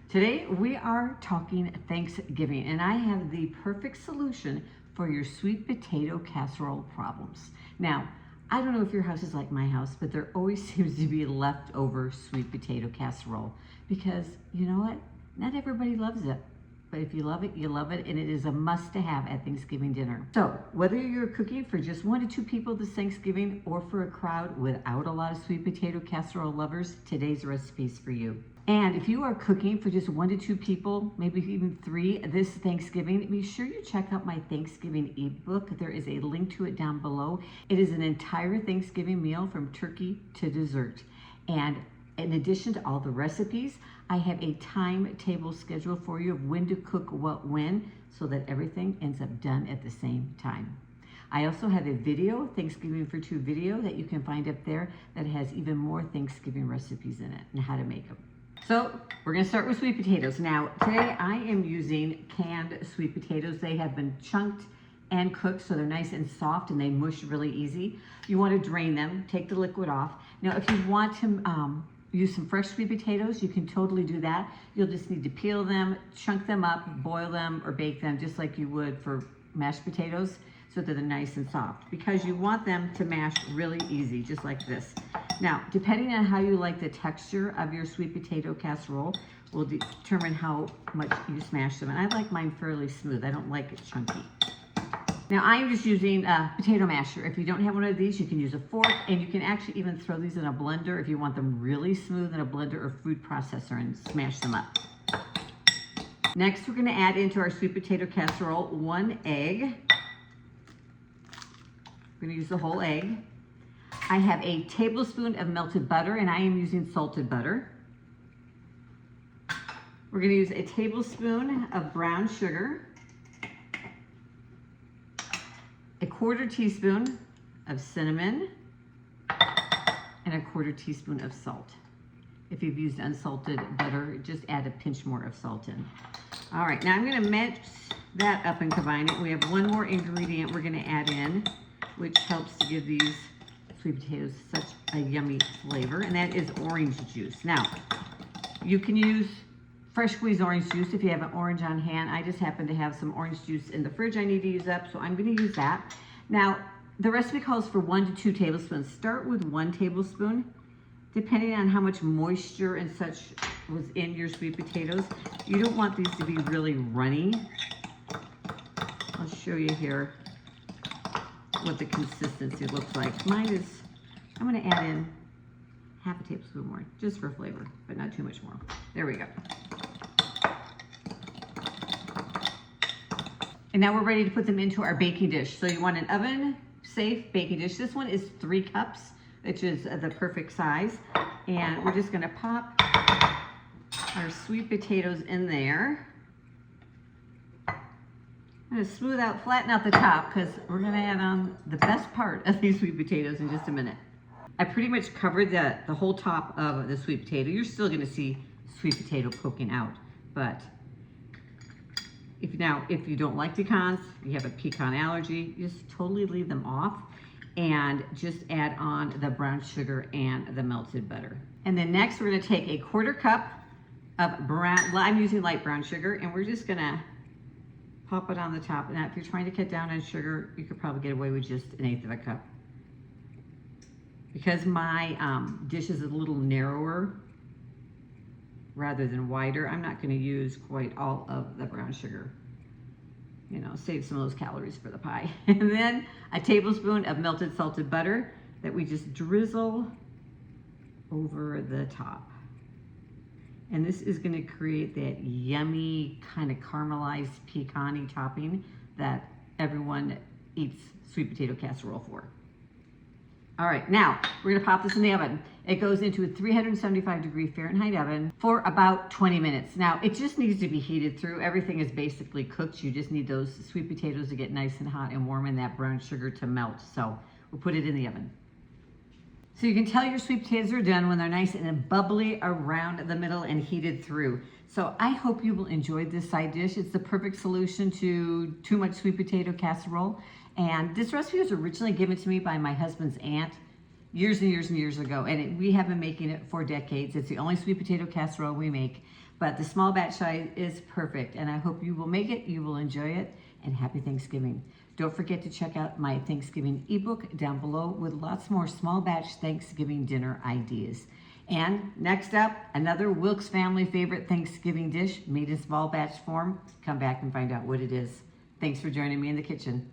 Today we are talking Thanksgiving, and I have the perfect solution for your sweet potato casserole problems. Now, I don't know if your house is like my house, but there always seems to be leftover sweet potato casserole because you know what? Not everybody loves it. But if you love it, you love it, and it is a must to have at Thanksgiving dinner. So whether you're cooking for just 1 to 2 people this Thanksgiving or for a crowd without a lot of sweet potato casserole lovers, today's recipe is for you. And if you are cooking for just 1 to 2 people, maybe even 3 this Thanksgiving, be sure you check out my Thanksgiving ebook. There is a link to it down below. It is an entire Thanksgiving meal from turkey to dessert. And in addition to all the recipes, I have a timetable schedule for you of when to cook what when so that everything ends up done at the same time. I also have a video, Thanksgiving for 2 video, that you can find up there that has even more Thanksgiving recipes in it and how to make them. So we're gonna start with sweet potatoes. Now, today I am using canned sweet potatoes. They have been chunked and cooked so they're nice and soft and they mush really easy. You wanna drain them, take the liquid off. Now, if you want to use some fresh sweet potatoes, you can totally do that. You'll just need to peel them, chunk them up, boil them, or bake them just like you would for mashed potatoes so that they're nice and soft because you want them to mash really easy, just like this. Now, depending on how you like the texture of your sweet potato casserole will determine how much you smash them. And I like mine fairly smooth. I don't like it chunky. Now I'm just using a potato masher. If you don't have one of these, you can use a fork, and you can actually even throw these in a blender if you want them really smooth, in a blender or food processor, and smash them up. Next, we're gonna add into our sweet potato casserole 1 egg. We're gonna use the whole egg. I have a tablespoon of melted butter, and I am using salted butter. We're gonna use a tablespoon of brown sugar, a 1/4 teaspoon of cinnamon, and a 1/4 teaspoon of salt. If you've used unsalted butter, just add a pinch more of salt in. All right, now I'm gonna mix that up and combine it. We have 1 more ingredient we're gonna add in, which helps to give these sweet potatoes such a yummy flavor, and that is orange juice. Now, you can use fresh squeezed orange juice if you have an orange on hand. I just happen to have some orange juice in the fridge I need to use up, so I'm gonna use that. Now, the recipe calls for 1 to 2 tablespoons. Start with 1 tablespoon. Depending on how much moisture and such was in your sweet potatoes, you don't want these to be really runny. I'll show you here what the consistency looks like. Mine is, I'm gonna add in 1/2 tablespoon more, just for flavor, but not too much more. There we go. And now we're ready to put them into our baking dish. So you want an oven-safe baking dish. This one is 3 cups, which is the perfect size. And we're just gonna pop our sweet potatoes in there. I'm gonna flatten out the top because we're gonna add on the best part of these sweet potatoes in just a minute. I pretty much covered the whole top of the sweet potato. You're still gonna see sweet potato poking out, but if you don't like pecans, you have a pecan allergy, just totally leave them off and just add on the brown sugar and the melted butter. And then next we're gonna take a 1/4 cup of I'm using light brown sugar, and we're just gonna pop it on the top. Now, if you're trying to cut down on sugar, you could probably get away with just 1/8 of a cup. Because my dish is a little narrower rather than wider, I'm not gonna use quite all of the brown sugar. You know, save some of those calories for the pie. And then a tablespoon of melted salted butter that we just drizzle over the top. And this is gonna create that yummy kind of caramelized pecan-y topping that everyone eats sweet potato casserole for. All right, now we're gonna pop this in the oven. It goes into a 375-degree Fahrenheit oven for about 20 minutes. Now, it just needs to be heated through. Everything is basically cooked. You just need those sweet potatoes to get nice and hot and warm and that brown sugar to melt. So we'll put it in the oven. So you can tell your sweet potatoes are done when they're nice and bubbly around the middle and heated through. So I hope you will enjoy this side dish. It's the perfect solution to too much sweet potato casserole. And this recipe was originally given to me by my husband's aunt years and years and years ago. And we have been making it for decades. It's the only sweet potato casserole we make. But the small batch size is perfect, and I hope you will make it, you will enjoy it, and happy Thanksgiving. Don't forget to check out my Thanksgiving ebook down below with lots more small batch Thanksgiving dinner ideas. And next up, another Wilkes family favorite Thanksgiving dish made in small batch form. Come back and find out what it is. Thanks for joining me in the kitchen.